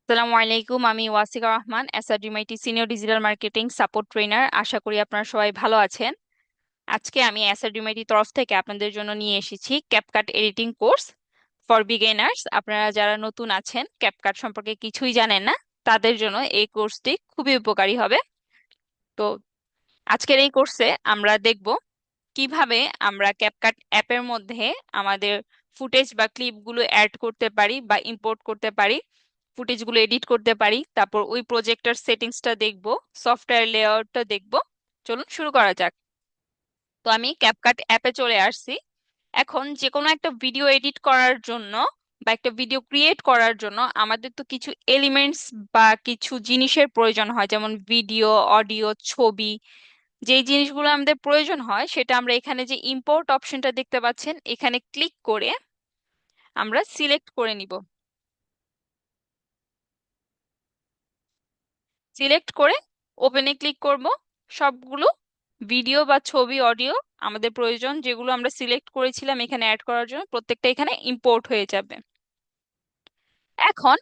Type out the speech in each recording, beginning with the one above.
আসসালামু আলাইকুম। আমি Wasika Rahman, SRDMIT senior digital marketing support trainer. আশা করি আপনারা সবাই ভালো আছেন। আজকে আমি এসআরডিএমআইটি তরফ থেকে আপনাদের জন্য নিয়ে এসেছি CapCut editing course for beginners. আপনারা যারা নতুন আছেন, ক্যাপকাট সম্পর্কে কিছুই জানেন না, তাদের জন্য এই কোর্সটি খুবই উপকারী হবে। তো আজকের এই কোর্সে আমরা দেখব কিভাবে আমরা ক্যাপকাট অ্যাপের মধ্যে আমাদের ফুটেজ বা ক্লিপগুলো অ্যাড করতে পারি বা ইম্পোর্ট করতে পারি, ফুটেজগুলো এডিট করতে পারি। তারপর ওই প্রজেক্টর সেটিংসটা দেখব, সফটওয়্যার লেআউটটা দেখব। চলুন শুরু করা যাক। তো আমি ক্যাপকাট অ্যাপে চলে আসছি। এখন যে কোনো একটা ভিডিও এডিট করার জন্য বা একটা ভিডিও ক্রিয়েট করার জন্য আমাদের তো কিছু এলিমেন্টস বা কিছু জিনিসের প্রয়োজন হয়, যেমন ভিডিও, অডিও, ছবি। যেই জিনিসগুলো আমাদের প্রয়োজন হয় সেটা আমরা এখানে যে ইম্পোর্ট অপশনটা দেখতে পাচ্ছেন, এখানে ক্লিক করে আমরা সিলেক্ট করে নিব। সিলেক্ট করে ওপেনে ক্লিক করব। সবগুলো ভিডিও বা ছবি, অডিও আমাদের প্রয়োজন যেগুলো আমরা সিলেক্ট করেছিলাম এখানে অ্যাড করার জন্য, প্রত্যেকটা এখানে ইম্পোর্ট হয়ে যাবে। এখন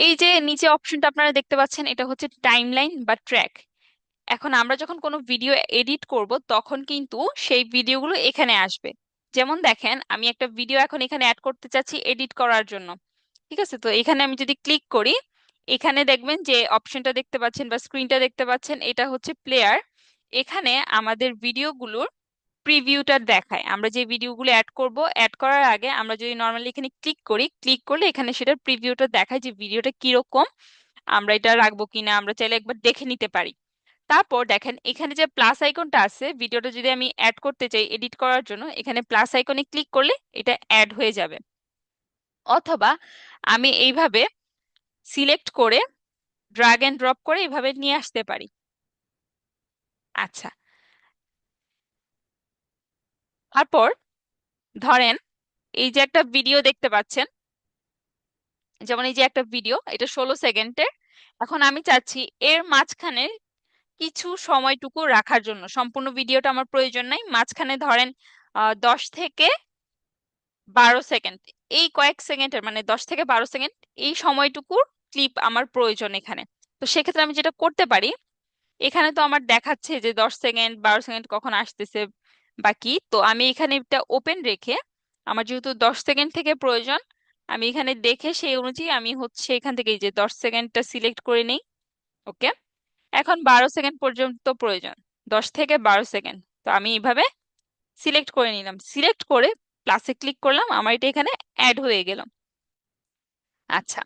এই যে নিচে অপশনটা আপনারা দেখতে পাচ্ছেন, এটা হচ্ছে টাইমলাইন বা ট্র্যাক। এখন আমরা যখন কোনো ভিডিও এডিট করব তখন কিন্তু সেই ভিডিওগুলো এখানে আসবে। যেমন দেখেন, আমি একটা ভিডিও এখন এখানে অ্যাড করতে চাচ্ছি এডিট করার জন্য। ঠিক আছে, তো এখানে আমি যদি ক্লিক করি, এখানে দেখবেন যে অপশনটা দেখতে পাচ্ছেন বা স্ক্রিনটা দেখতে পাচ্ছেন, এটা হচ্ছে প্লেয়ার। এখানে আমাদের ভিডিওগুলোর প্রিভিউটা দেখায়। আমরা যে ভিডিওগুলো অ্যাড করব, অ্যাড করার আগে আমরা যদি নর্মালি এখানে ক্লিক করি, ক্লিক করলে এখানে সেটার প্রিভিউটা দেখায় যে ভিডিওটা কিরকম, আমরা এটা রাখবো কিনা আমরা চাইলে একবার দেখে নিতে পারি। তারপর দেখেন এখানে যে প্লাস আইকনটা আছে, ভিডিওটা যদি আমি অ্যাড করতে চাই এডিট করার জন্য, এখানে প্লাস আইকনে ক্লিক করলে এটা অ্যাড হয়ে যাবে। অথবা আমি এইভাবে সিলেক্ট করে ড্রাগ এন্ড ড্রপ করে এইভাবে নিয়ে আসতে পারি। আচ্ছা, তারপর ধরেন এই যে একটা ভিডিও দেখতে পাচ্ছেন, যেমন এই যে একটা ভিডিও, এটা 16 সেকেন্ডের। এখন আমি চাচ্ছি এর মাঝখানে কিছু সময়টুকু রাখার জন্য, সম্পূর্ণ ভিডিওটা আমার প্রয়োজন নাই, মাঝখানে ধরেন 10 থেকে 12 সেকেন্ড, এই কয়েক সেকেন্ডের মানে 10 থেকে 12 সেকেন্ড, এই সময়টুকুর ক্লিপ আমার প্রয়োজন এখানে। তো সেক্ষেত্রে আমি যেটা করতে পারি, এখানে তো আমার দেখাচ্ছে যে 10 সেকেন্ড 12 সেকেন্ড কখন আসতেছে বাকি, তো আমি এখানে এটা ওপেন রেখে, আমার যেহেতু 10 সেকেন্ড থেকে প্রয়োজন, আমি এখানে দেখে সেই অনুযায়ী আমি হচ্ছে এখান থেকে এই যে 10 সেকেন্ডটা সিলেক্ট করে নেই। ওকে, এখন 12 সেকেন্ড পর্যন্ত প্রয়োজন, 10 থেকে 12 সেকেন্ড। তো আমি এইভাবে সিলেক্ট করে নিলাম, সিলেক্ট করে প্লাসে ক্লিক করলাম, আমার এটা এখানে অ্যাড হয়ে গেল। আচ্ছা,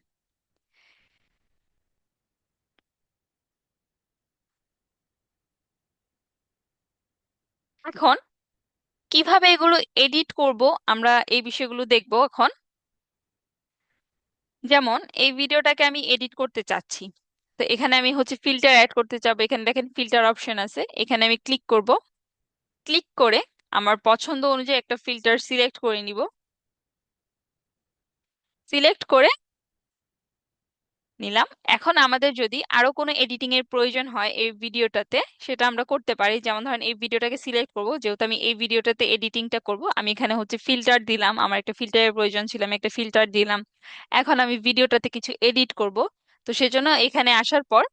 এখন কিভাবে এগুলো এডিট করব আমরা এই বিষয়গুলো দেখব এখন। যেমন এই ভিডিওটাকে আমি এডিট করতে চাচ্ছি, তো এখানে আমি হচ্ছে ফিল্টার অ্যাড করতে চাবো। এখানে দেখেন ফিল্টার অপশন আছে, এখানে আমি ক্লিক করব। ক্লিক করে আমার পছন্দ অনুযায়ী একটা ফিল্টার সিলেক্ট করে নিব। সিলেক্ট করে নিলাম। এখন আমাদের যদি আরো কোনো এডিটিং এর প্রয়োজন হয় এই ভিডিওটাতে, সেটা আমরা করতে পারি। যেমন ধরেন এই ভিডিওটাকে সিলেক্ট করব, যেহেতু আমি এই ভিডিওটাতে এডিটিংটা করব, আমি এখানে হচ্ছে ফিল্টার দিলাম, আমার একটা ফিল্টারের প্রয়োজন ছিল, আমি একটা ফিল্টার দিলাম। এখন আমি ভিডিওটাতে কিছু এডিট করব, তো সেজন্য এখানে আসার পর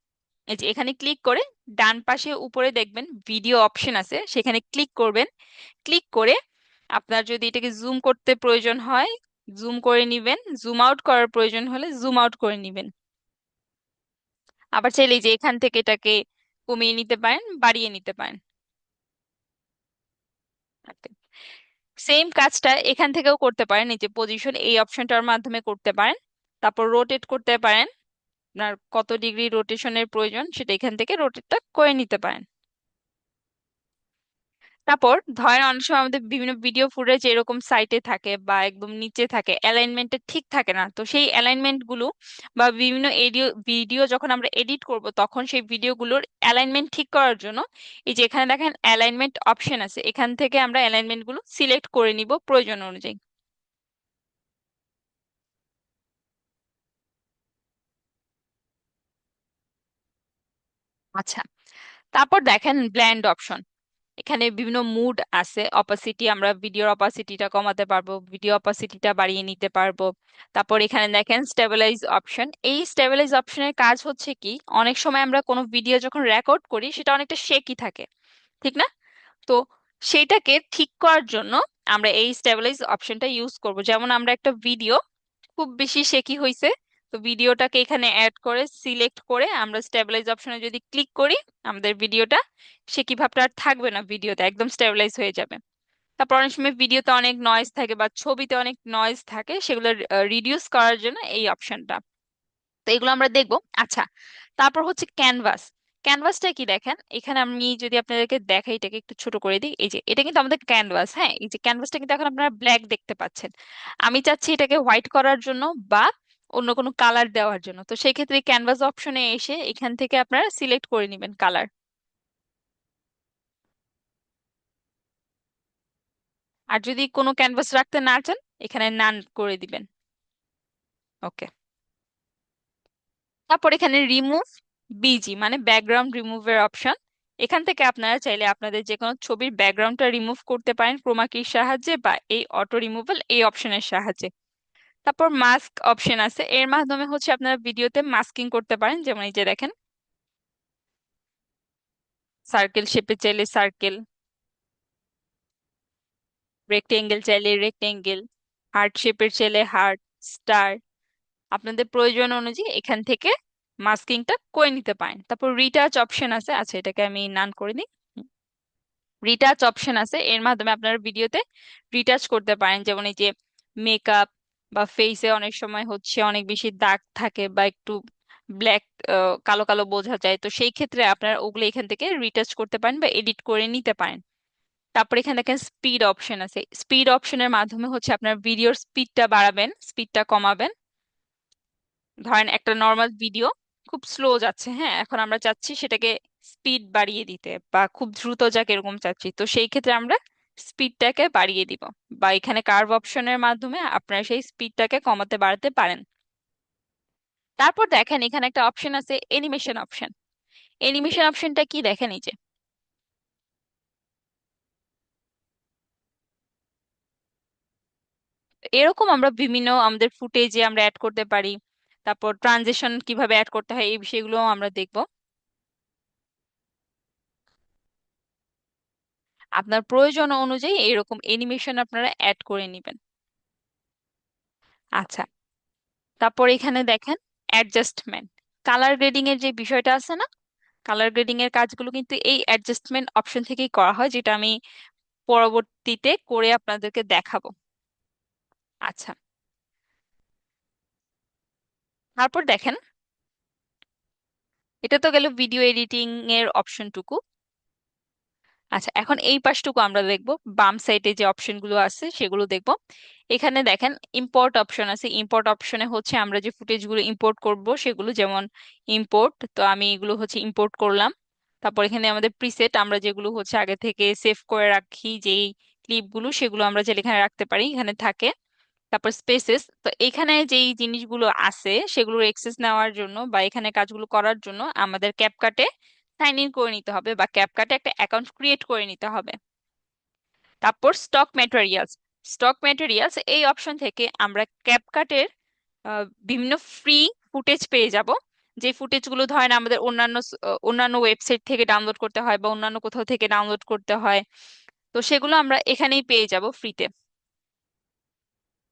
এই যে এখানে ক্লিক করে ডান পাশে উপরে দেখবেন ভিডিও অপশন আছে, সেখানে ক্লিক করবেন। ক্লিক করে আপনার যদি এটাকে জুম করতে প্রয়োজন হয় জুম করে নিবেন, জুম আউট করার প্রয়োজন হলে জুম আউট করে নিবেন। আবার চাইলে এই যে এখান থেকে এটাকে কমিয়ে নিতে পারেন, বাড়িয়ে নিতে পারেন। সেম কাজটা এখান থেকেও করতে পারেন, এই যে পজিশন এই অপশনটার মাধ্যমে করতে পারেন। তারপর রোটেট করতে পারেন, আপনার কত ডিগ্রি রোটেশনের প্রয়োজন সেটা এখান থেকে রোটেটটা করে নিতে পারেন। তারপর ধরেন অনেক সময় আমাদের বিভিন্ন ভিডিও ফুটেজ এরকম সাইটে থাকে বা একদম নিচে থাকে, অ্যালাইনমেন্টটা ঠিক থাকে না, তো সেই অ্যালাইনমেন্ট গুলো বা বিভিন্ন এডিও ভিডিও যখন আমরা এডিট করব তখন সেই ভিডিওগুলোর অ্যালাইনমেন্ট ঠিক করার জন্য এই যে এখানে দেখেন অ্যালাইনমেন্ট অপশন আছে, এখান থেকে আমরা অ্যালাইনমেন্ট গুলো সিলেক্ট করে নিব প্রয়োজন অনুযায়ী। আচ্ছা, তারপর দেখেন ব্ল্যান্ড অপশন, এখানে বিভিন্ন মুড আছে, অপাসিটি, আমরা ভিডিওর অপাসিটিটা কমাতে পারবো, ভিডিও অপাসিটিটা বাড়িয়ে নিতে পারবো। তারপর এখানে দেখেন স্টেবিলাইজ অপশন। এই স্টেবিলাইজ অপশনের কাজ হচ্ছে কি, অনেক সময় আমরা কোনো ভিডিও যখন রেকর্ড করি সেটা অনেকটা শেকি থাকে, ঠিক না? তো সেইটাকে ঠিক করার জন্য আমরা এই স্টেবিলাইজ অপশনটা ইউজ করব। যেমন আমরা একটা ভিডিও খুব বেশি শেকি হয়েছে, তো ভিডিওটাকে এখানে অ্যাড করে সিলেক্ট করে আমরা স্টেবিলাইজ অপশনে যদি ক্লিক করি, আমাদের ভিডিওটা শেকি ভাবটা আর থাকবে না, ভিডিওতে একদম স্টেবিলাইজ হয়ে যাবে। তারপর অনেক সময় ভিডিওতে অনেক নয়েজ থাকে বা ছবিতে অনেক নয়েজ থাকে, সেগুলো রিডিউস করার জন্য এই অপশনটা। তো এগুলো আমরা দেখবো। আচ্ছা, তারপর হচ্ছে ক্যানভাস। ক্যানভাসটা কি দেখেন, এখানে আমি যদি আপনাদেরকে দেখাই, এটাকে একটু ছোট করে দিই, এই যে এটা কিন্তু আমাদের ক্যানভাস। হ্যাঁ, এই যে ক্যানভাসটা কিন্তু এখন আপনারা ব্ল্যাক দেখতে পাচ্ছেন। আমি চাচ্ছি এটাকে হোয়াইট করার জন্য বা অন্য কোনো কালার দেওয়ার জন্য। তো সেই ক্ষেত্রে ক্যানভাস অপশনে এসে এখান থেকে আপনারা সিলেক্ট করে নেবেন কালার। আর যদি কোনো ক্যানভাস রাখতে না চান, এখানে নান করে দিবেন। ওকে। তারপর এখানে রিমুভ বিজি মানে ব্যাকগ্রাউন্ড রিমুভের অপশন। এখান থেকে আপনারা চাইলে আপনাদের যে কোনো ছবির ব্যাকগ্রাউন্ডটা রিমুভ করতে পারেন ক্রোমা কির সাহায্যে বা এই অটো রিমুভাল এই অপশনের সাহায্যে। তারপর মাস্ক অপশন আছে, এর মাধ্যমে হচ্ছে আপনারা ভিডিওতে মাস্কিং করতে পারেন। যেমন এই যে দেখেন, সার্কেল শেপে চাইলে সার্কেল, রেক্টেঙ্গেল চাইলে রেক্টেঙ্গেল, হার্ট শেপের চাইলে হার্ট, স্টার, আপনাদের প্রয়োজন অনুযায়ী এখান থেকে মাস্কিংটা করে নিতে পারেন। তারপর রিটাচ অপশন আছে, আচ্ছা এটাকে আমি নান করে নিই। রিটাচ অপশন আছে, এর মাধ্যমে আপনারা ভিডিওতে রিটাচ করতে পারেন। যেমন এই যে মেকআপ বা ফেসে অনেক সময় হচ্ছে অনেক বেশি দাগ থাকে বা একটু ব্ল্যাক, কালো কালো বোঝা যায়, তো সেই ক্ষেত্রে আপনারা ওগুলো এখান থেকে রিটাচ করতে পারেন বা এডিট করে নিতে পারেন। তারপর এখানে দেখেন স্পিড অপশন আছে, স্পিড অপশনের মাধ্যমে হচ্ছে আপনার ভিডিওর স্পিডটা বাড়াবেন, স্পিডটা কমাবেন। ধরেন একটা নর্মাল ভিডিও খুব স্লো যাচ্ছে, হ্যাঁ, এখন আমরা চাচ্ছি সেটাকে স্পিড বাড়িয়ে দিতে বা খুব দ্রুত যাক এরকম চাচ্ছি, তো সেই ক্ষেত্রে আমরা স্পিডটাকে বাড়িয়ে দিব, বা এখানে কার্ভ অপশনের মাধ্যমে আপনারা সেই স্পিডটাকে কমাতে বাড়াতে পারেন। তারপর দেখেন এখানে একটা অপশন আছে অ্যানিমেশন অপশন। অ্যানিমেশন অপশনটা কি দেখেন, এই যে এরকম আমরা বিভিন্ন আমাদের ফুটেজে আমরা অ্যাড করতে পারি। তারপর ট্রানজিশন কিভাবে অ্যাড করতে হয় এই বিষয়গুলো আমরা দেখব। আপনার প্রয়োজন অনুযায়ী এরকম অ্যানিমেশন আপনারা অ্যাড করে নেবেন। আচ্ছা, তারপর এখানে দেখেন অ্যাডজাস্টমেন্ট, কালার গ্রেডিং এর যে বিষয়টা আছে না, কালার গ্রেডিং এর কাজগুলো কিন্তু এই অ্যাডজাস্টমেন্ট অপশন থেকেই করা হয়, যেটা আমি পরবর্তীতে করে আপনাদেরকে দেখাবো। আচ্ছা, তারপর দেখেন, এটা তো গেল ভিডিও এডিটিং এর অপশনটুকু। আচ্ছা, এখন এই পাশটুকু আমরা দেখব, বাম সাইডে যে অপশনগুলো আছে সেগুলো দেখব। এখানে দেখেন ইম্পোর্ট অপশন আছে, ইম্পোর্ট অপশনে হচ্ছে আমরা যে ফুটেজগুলো ইম্পোর্ট করব সেগুলো, যেমন ইম্পোর্ট, তো আমি এগুলো হচ্ছে ইম্পোর্ট করলাম। তারপর এখানে আমাদের প্রিসেট, আমরা যেগুলো হচ্ছে আগে থেকে সেভ করে রাখি যেই ক্লিপগুলো, সেগুলো আমরা চাইলে এখানে রাখতে পারি, এখানে থাকে। তারপর স্পেসেস, তো এখানে যেই জিনিসগুলো আছে সেগুলোর এক্সেস নেওয়ার জন্য বা এখানে কাজগুলো করার জন্য আমাদের ক্যাপকাটে সাইন ইন করে নিতে হবে বা ক্যাপকাটে একটা অ্যাকাউন্ট ক্রিয়েট করে নিতে হবে। তারপর স্টক ম্যাটেরিয়ালস, স্টক ম্যাটেরিয়ালস এই অপশন থেকে আমরা ক্যাপকাটের বিভিন্ন ফ্রি ফুটেজ পেয়ে যাব। যে ফুটেজগুলো ধরেন আমাদের অন্যান্য ওয়েবসাইট থেকে ডাউনলোড করতে হয় বা অন্যান্য কোথাও থেকে ডাউনলোড করতে হয়, তো সেগুলো আমরা এখানেই পেয়ে যাব ফ্রিতে।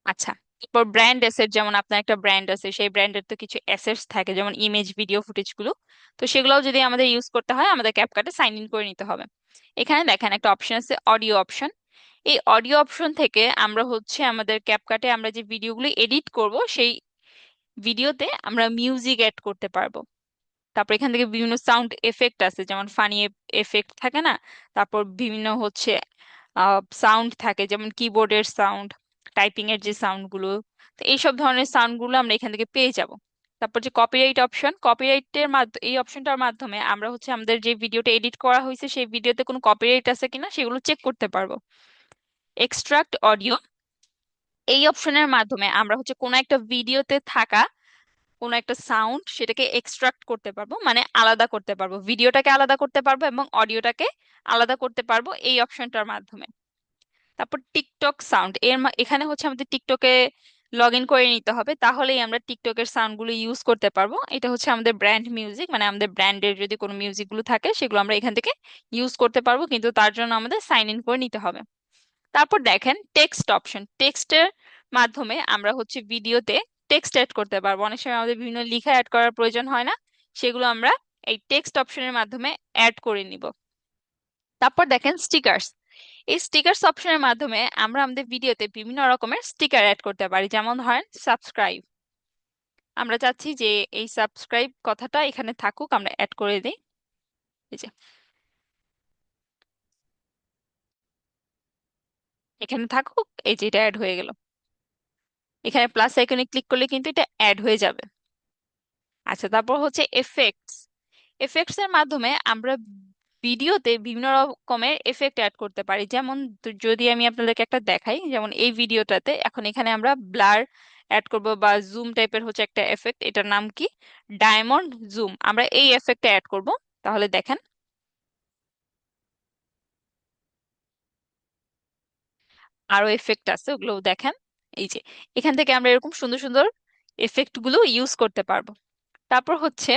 আচ্ছা, এরপর ব্র্যান্ড অ্যাসেট, যেমন আপনার একটা ব্র্যান্ড আছে, সেই ব্র্যান্ডের তো কিছু অ্যাসেটস থাকে, যেমন ইমেজ, ভিডিও ফুটেজ গুলো, তো সেগুলোও যদি আমাদের ইউজ করতে হয় আমাদের ক্যাপকাটে সাইন ইন করে নিতে হবে। এখানে দেখেন একটা অপশন আছে অডিও অপশন। এই অডিও অপশন থেকে আমরা হচ্ছে আমাদের ক্যাপকাটে আমরা যে ভিডিওগুলো এডিট করব সেই ভিডিওতে আমরা মিউজিক অ্যাড করতে পারবো। তারপর এখান থেকে বিভিন্ন সাউন্ড এফেক্ট আছে, যেমন ফানি এফেক্ট থাকে না, তারপর বিভিন্ন হচ্ছে সাউন্ড থাকে, যেমন কিবোর্ডের সাউন্ড, টাইপিং এর যে সাউন্ড গুলো, তো এইসব ধরনের সাউন্ড গুলো আমরা এখান থেকে পেয়ে যাব। তারপর যে কপিরাইট অপশন, কপিরাইটের মাধ্যমে এই অপশনটার মাধ্যমে আমরা হচ্ছে আমাদের যে ভিডিওটা এডিট করা হয়েছে সেই ভিডিওতে কোনো কপিরাইট আছে কিনা সেগুলো চেক করতে পারবো। এক্সট্রাক্ট অডিও, এই অপশনের মাধ্যমে আমরা হচ্ছে কোনো একটা ভিডিওতে থাকা কোনো একটা সাউন্ড সেটাকে এক্সট্রাক্ট করতে পারবো, মানে আলাদা করতে পারবো, ভিডিওটাকে আলাদা করতে পারবো এবং অডিওটাকে আলাদা করতে পারবো এই অপশনটার মাধ্যমে। তারপর টিকটক সাউন্ড, এখানে হচ্ছে আমাদের টিকটকে লগ ইন করে নিতে হবে, তাহলেই আমরা টিকটকের সাউন্ডগুলো ইউজ করতে পারবো। এটা হচ্ছে আমাদের ব্র্যান্ড মিউজিক, মানে আমাদের ব্র্যান্ডের যদি কোনো মিউজিকগুলো থাকে সেগুলো আমরা এখান থেকে ইউজ করতে পারবো, কিন্তু তার জন্য আমাদের সাইন ইন করে নিতে হবে। তারপর দেখেন টেক্সট অপশন, টেক্সটের মাধ্যমে আমরা হচ্ছে ভিডিওতে টেক্সট অ্যাড করতে পারবো। অনেক সময় আমাদের বিভিন্ন লেখা অ্যাড করার প্রয়োজন হয় না, সেগুলো আমরা এই টেক্সট অপশনের মাধ্যমে অ্যাড করে নিব। তারপর দেখেন স্টিকার্স, এই স্টিকার্স অপশনের মাধ্যমে আমরা আমাদের ভিডিওতে বিভিন্ন রকমের স্টিকার অ্যাড করতে পারি। যেমন ধরেন সাবস্ক্রাইব, আমরা চাচ্ছি যে এই সাবস্ক্রাইব কথাটা এখানে থাকুক, আমরা অ্যাড করে দিই। এই যে এখানে থাকুক, এই যে এটা অ্যাড হয়ে গেল। এখানে প্লাস আইকনে ক্লিক করলে কিন্তু এটা অ্যাড হয়ে যাবে। আচ্ছা, তারপর হচ্ছে এফেক্টস, এফেক্টস এর মাধ্যমে আমরা ভিডিওতে বিভিন্ন রকমের এফেক্ট অ্যাড করতে পারি। যেমন যদি আমি আপনাদেরকে একটা দেখাই, যেমন এই ভিডিওটাতে এখন এখানে আমরা ব্লার অ্যাড করব বা জুম টাইপের হচ্ছে একটা এফেক্ট, এটার নাম কি, ডায়মন্ড জুম, আমরা এই এফেক্টটা অ্যাড করব। তাহলে দেখেন আরো এফেক্ট আছে, ওগুলো দেখেন। এই যে এখান থেকে আমরা এরকম সুন্দর সুন্দর এফেক্ট গুলো ইউজ করতে পারবো। তারপর হচ্ছে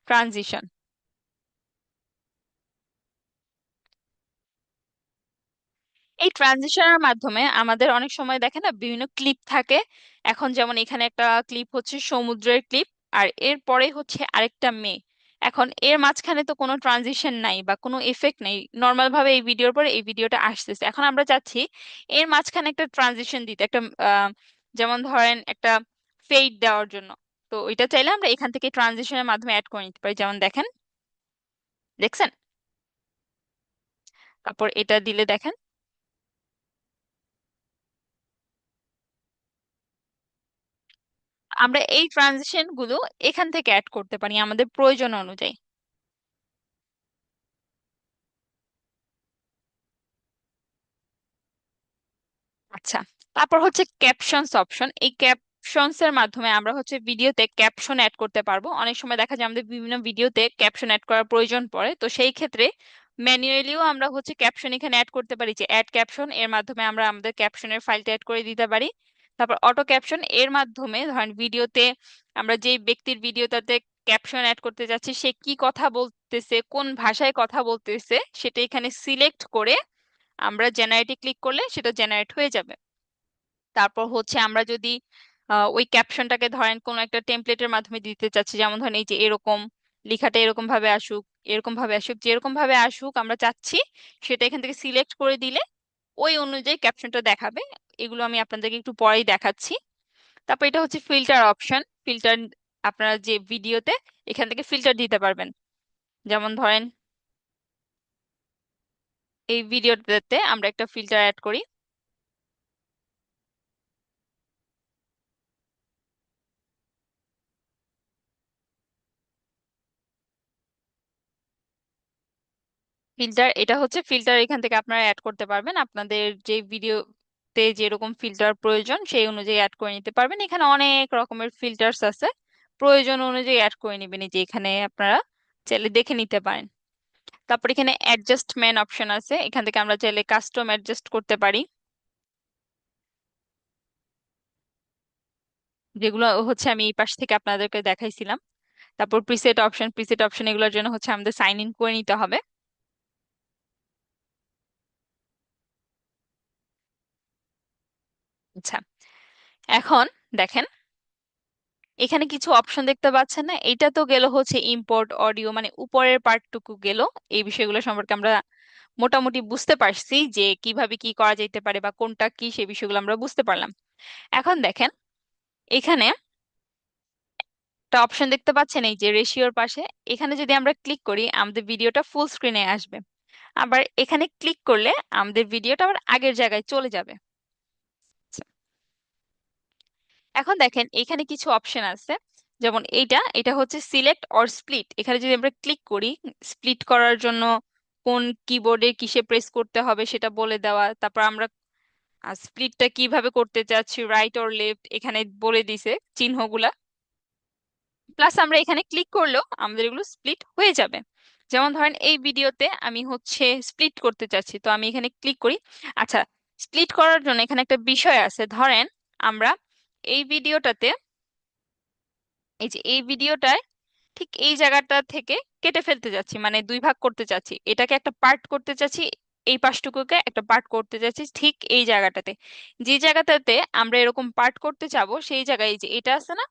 ট্রানজিশন, এই ট্রানজিশনের মাধ্যমে আমাদের অনেক সময় দেখে না বিভিন্ন ক্লিপ থাকে। এখন যেমন এখানে একটা ক্লিপ হচ্ছে সমুদ্রের ক্লিপ, আর এর পরে হচ্ছে আরেকটা মেয়ে। এখন এর মাঝখানে তো কোনো ট্রানজিশন নাই বা কোনো এফেক্ট নেই, নর্মাল ভাবে এই ভিডিওর পরে এই ভিডিওটা আসতেছে। এখন আমরা চাচ্ছি এর মাঝখানে একটা ট্রানজিশন দিতে, একটা যেমন ধরেন একটা ফেড দেওয়ার জন্য। তো ওইটা চাইলে আমরা এখান থেকে ট্রানজিশনের মাধ্যমে অ্যাড করে নিতে পারি, যেমন দেখেন, দেখছেন। তারপর এটা দিলে দেখেন আমরা এই ট্রানজিশন গুলো এখান থেকে অ্যাড করতে পারি আমাদের প্রয়োজন অনুযায়ী। আচ্ছা, তারপর হচ্ছে ক্যাপশনস অপশন, এই ক্যাপশনস এর মাধ্যমে আমরা হচ্ছে ভিডিওতে ক্যাপশন অ্যাড করতে পারবো। অনেক সময় দেখা যায় আমাদের বিভিন্ন ভিডিওতে ক্যাপশন অ্যাড করার প্রয়োজন পড়ে, তো সেই ক্ষেত্রে ম্যানুয়ালিও আমরা হচ্ছে ক্যাপশন এখানে অ্যাড করতে পারি, যে অ্যাড ক্যাপশন, এর মাধ্যমে আমরা আমাদের ক্যাপশনের ফাইলটা অ্যাড করে দিতে পারি। তারপর অটো ক্যাপশন, এর মাধ্যমে ধরেন ভিডিওতে আমরা যে ব্যক্তির ভিডিওটাতে ক্যাপশন অ্যাড করতে যাচ্ছি সে কি কথা বলতেছে, কোন ভাষায় কথা বলতেছে, সেটা এখানে সিলেক্ট করে আমরা জেনারেটে ক্লিক করলে সেটা জেনারেট হয়ে যাবে। তারপর হচ্ছে আমরা যদি ওই ক্যাপশনটাকে ধরেন কোন একটা টেমপ্লেটের মাধ্যমে দিতে চাচ্ছি, যেমন ধরেন এই যে এরকম লেখাটা এরকম ভাবে আসুক, এরকম ভাবে আসুক, যেরকম ভাবে আসুক আমরা চাচ্ছি, সেটা এখান থেকে সিলেক্ট করে দিলে ওই অনুযায়ী ক্যাপশনটা দেখাবে। এগুলো আমি আপনাদেরকে একটু পরেই দেখাচ্ছি। তারপর এটা হচ্ছে ফিল্টার অপশন, ফিল্টার, আপনারা যে ভিডিওতে এখান থেকে ফিল্টার দিতে পারবেন। যেমন ধরেন এই ভিডিওটাতে আমরা একটা ফিল্টার অ্যাড করি। ফিল্টার, এটা হচ্ছে ফিল্টার, এখান থেকে আপনারা অ্যাড করতে পারবেন আপনাদের যে ভিডিওতে যেরকম ফিল্টার প্রয়োজন সেই অনুযায়ী অ্যাড করে নিতে পারবেন। এখানে অনেক রকমের ফিল্টার্স আছে, প্রয়োজন অনুযায়ী অ্যাড করে নেবেন, এই যে এখানে আপনারা চাইলে দেখে নিতে পারেন। তারপর এখানে অ্যাডজাস্টমেন্ট অপশন আছে, এখান থেকে আমরা চাইলে কাস্টম অ্যাডজাস্ট করতে পারি, যেগুলো হচ্ছে আমি এই পাশ থেকে আপনাদেরকে দেখাইছিলাম। তারপর প্রিসেট অপশন, প্রিসেট অপশন এগুলোর জন্য হচ্ছে আমাদের সাইন ইন করে নিতে হবে। আচ্ছা, এখন দেখেন এখানে কিছু অপশন দেখতে পাচ্ছেন না, এটা তো গেল হচ্ছে ইম্পোর্ট অডিও, মানে উপরের পার্টটুকু গেল। এই বিষয়গুলো সম্পর্কে আমরা মোটামুটি বুঝতে পারছি যে কিভাবে কি করা যেতে পারে বা কোনটা কি, সেই বিষয়গুলো আমরা বুঝতে পারলাম। এখন দেখেন এখানে একটা অপশন দেখতে পাচ্ছেন এই যে রেশিওর পাশে, এখানে যদি আমরা ক্লিক করি আমাদের ভিডিওটা ফুল স্ক্রিনে আসবে, আবার এখানে ক্লিক করলে আমাদের ভিডিওটা আবার আগের জায়গায় চলে যাবে। এখন দেখেন এখানে কিছু অপশন আছে, যেমন এটা হচ্ছে সিলেক্ট অর স্প্লিট, এখানে যদি আমরা ক্লিক করি স্প্লিট করার জন্য কোন কিবোর্ডে কিসে প্রেস করতে হবে সেটা বলে দেওয়া, তারপর আমরা স্প্লিটটা কিভাবে করতে চাচ্ছি, রাইট অর লেফট এখানে বলে দিছে চিহ্নগুলা। প্লাস আমরা এখানে ক্লিক করলেও আমাদের এগুলো স্প্লিট হয়ে যাবে। যেমন ধরেন এই ভিডিওতে আমি হচ্ছে স্প্লিট করতে চাচ্ছি, তো আমি এখানে ক্লিক করি। আচ্ছা, স্প্লিট করার জন্য এখানে একটা বিষয় আছে। ধরেন আমরা এই ভিডিওটাতে, এই যে এই ভিডিওটায় ঠিক এই জায়গাটা থেকে কেটে ফেলতে যাচ্ছি, মানে দুই ভাগ করতে চাচ্ছি, এটাকে একটা পার্ট করতে চাচ্ছি, এই পাশটুকুকে একটা পার্ট করতে চাচ্ছি ঠিক এই জায়গাটাতে। যে জায়গাটাতে আমরা এরকম পার্ট করতে চাবো সেই জায়গায় এই যে এটা আছে না,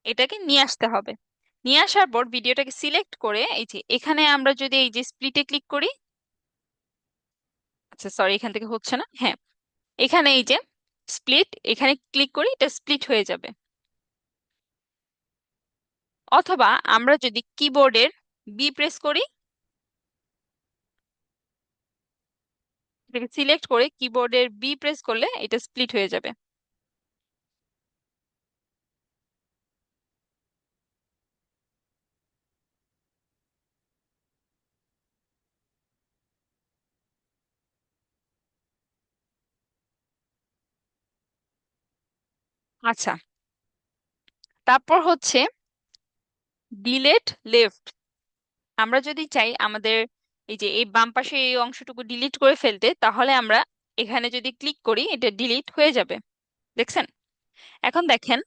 এটাকে নিয়ে আসতে হবে। নিয়ে আসার পর ভিডিওটাকে সিলেক্ট করে এই যে এখানে আমরা যদি এই যে স্প্লিটে ক্লিক করি, আচ্ছা সরি এখান থেকে হচ্ছে না, হ্যাঁ, এখানে এই যে স্প্লিট, এখানে ক্লিক করি, এটা স্প্লিট হয়ে যাবে। অথবা আমরা যদি কিবোর্ডের বি প্রেস করি, এটাকে সিলেক্ট করে কিবোর্ডের বি প্রেস করলে এটা স্প্লিট হয়ে যাবে। আচ্ছা, তারপর হচ্ছে ডিলেট লেফট। আমরা যদি চাই আমাদের এই যে এই বাম পাশে এই অংশটুকু ডিলিট করে ফেলতে, তাহলে আমরা এখানে যদি ক্লিক করি এটা ডিলিট হয়ে যাবে। দেখছেন? এখন দেখেন,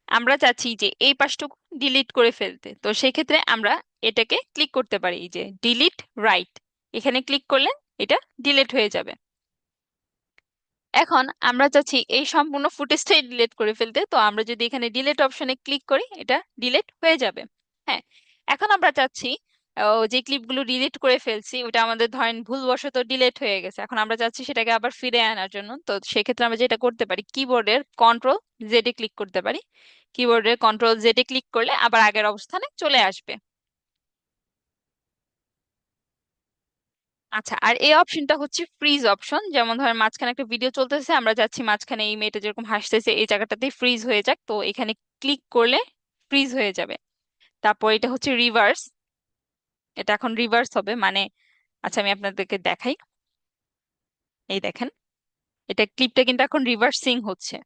আমরা চাচ্ছি যে এই পাশটুকু ডিলিট করে ফেলতে, তো সেই ক্ষেত্রে আমরা এটাকে ক্লিক করতে পারি, এই যে ডিলিট রাইট, এখানে ক্লিক করলে এটা ডিলিট হয়ে যাবে। এখন আমরা চাচ্ছি এই সম্পূর্ণ ফুটেজটাই ডিলিট করে ফেলতে, তো আমরা যদি এখানে ডিলিট অপশনে ক্লিক করি এটা ডিলিট হয়ে যাবে। হ্যাঁ, এখন আমরা চাচ্ছি যে ক্লিপগুলো ডিলিট করে ফেলছি ওটা আমাদের ধরেন ভুলবশত ডিলিট হয়ে গেছে, এখন আমরা চাচ্ছি সেটাকে আবার ফিরে আনার জন্য। তো সেক্ষেত্রে আমরা যেটা করতে পারি, কিবোর্ডের কন্ট্রোল জেডে ক্লিক করতে পারি। কিবোর্ডের কন্ট্রোল জেডে ক্লিক করলে আবার আগের অবস্থানে চলে আসবে। আচ্ছা, আর এই অপশনটা হচ্ছে ফ্রিজ অপশন। যেমন ধরেন মাঝখানে একটা ভিডিও চলতেছে, আমরা যাচ্ছি মাঝখানে এই মেয়েটা যেরকম হাসতেছে এই জায়গাটাতেই ফ্রিজ হয়ে যাক, তো এখানে ক্লিক করলে ফ্রিজ হয়ে যাবে। তারপর এটা হচ্ছে রিভার্স, এটা এখন রিভার্স হবে মানে, আচ্ছা আমি আপনাদেরকে দেখাই। এই দেখেন, এটা ক্লিপটা কিন্তু এখন রিভার্সিং হচ্ছে।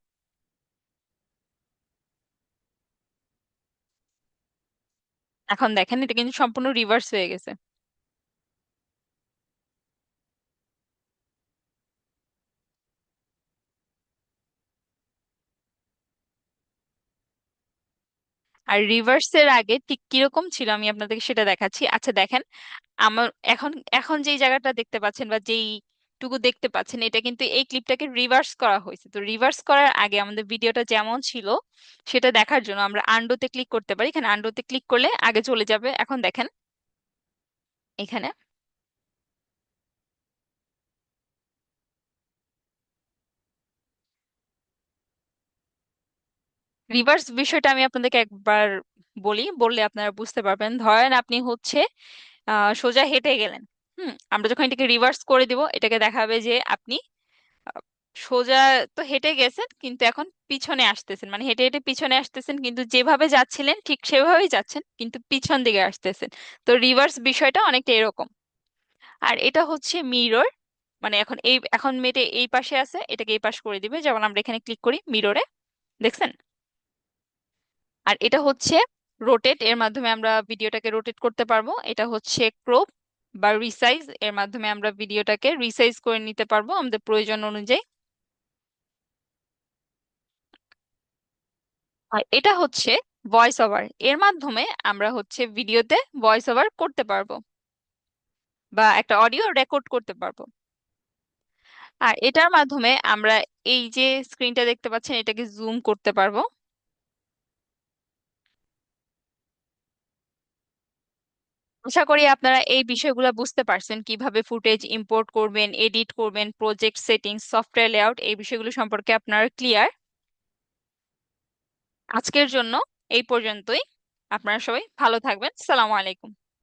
এখন দেখেন এটা কিন্তু সম্পূর্ণ রিভার্স হয়ে গেছে। আর রিভার্সের আগে ঠিক কিরকম ছিল আমি আপনাদেরকে সেটা দেখাচ্ছি। আচ্ছা দেখেন, আমার এখন এখন যেই জায়গাটা দেখতে পাচ্ছেন বা যেই টুকু দেখতে পাচ্ছেন, এটা কিন্তু এই ক্লিপটাকে রিভার্স করা হয়েছে। তো রিভার্স করার আগে আমাদের ভিডিওটা যেমন ছিল সেটা দেখার জন্য আমরা আন্ডুতে ক্লিক করতে পারি। এখানে আন্ডুতে ক্লিক করলে আগে চলে যাবে। এখন দেখেন এখানে রিভার্স বিষয়টা আমি আপনাদেরকে একবার বলি, বললে আপনারা বুঝতে পারবেন। ধরেন আপনি হচ্ছে সোজা হেঁটে গেলেন, আমরা যখন এটাকে রিভার্স করে দিব এটাকে দেখাবে যে আপনি আহ, সোজা তো হেঁটে গেছেন কিন্তু এখন পিছনে আসতেছেন, মানে হেঁটে হেঁটে পিছনে আসতেছেন, কিন্তু যেভাবে যাচ্ছিলেন ঠিক সেভাবেই যাচ্ছেন কিন্তু পিছন দিকে আসতেছেন। তো রিভার্স বিষয়টা অনেকটা এরকম। আর এটা হচ্ছে মিরর, মানে এখন মেটে এই পাশে আছে, এটাকে এই পাশ করে দিবে। যেমন আমরা এখানে ক্লিক করি মিররে, দেখছেন? আর এটা হচ্ছে রোটেট, এর মাধ্যমে আমরা ভিডিওটাকে রোটেট করতে পারবো। এটা হচ্ছে ক্রপ বা রিসাইজ, এর মাধ্যমে আমরা ভিডিওটাকে রিসাইজ করে নিতে পারবো আমাদের প্রয়োজন অনুযায়ী। আর এটা হচ্ছে ভয়েস ওভার, এর মাধ্যমে আমরা হচ্ছে ভিডিওতে ভয়েস ওভার করতে পারবো বা একটা অডিও রেকর্ড করতে পারবো। আর এটার মাধ্যমে আমরা এই যে স্ক্রিনটা দেখতে পাচ্ছেন এটাকে জুম করতে পারবো। আশা করি আপনারা এই বিষয়গুলো বুঝতে পারছেন, কিভাবে ফুটেজ ইম্পোর্ট করবেন, এডিট করবেন, প্রজেক্ট সেটিংস, সফটওয়্যার লেআউট, এই বিষয়গুলো সম্পর্কে আপনারা ক্লিয়ার। আজকের জন্য এই পর্যন্তই। আপনারা সবাই ভালো থাকবেন। সালামু আলাইকুম।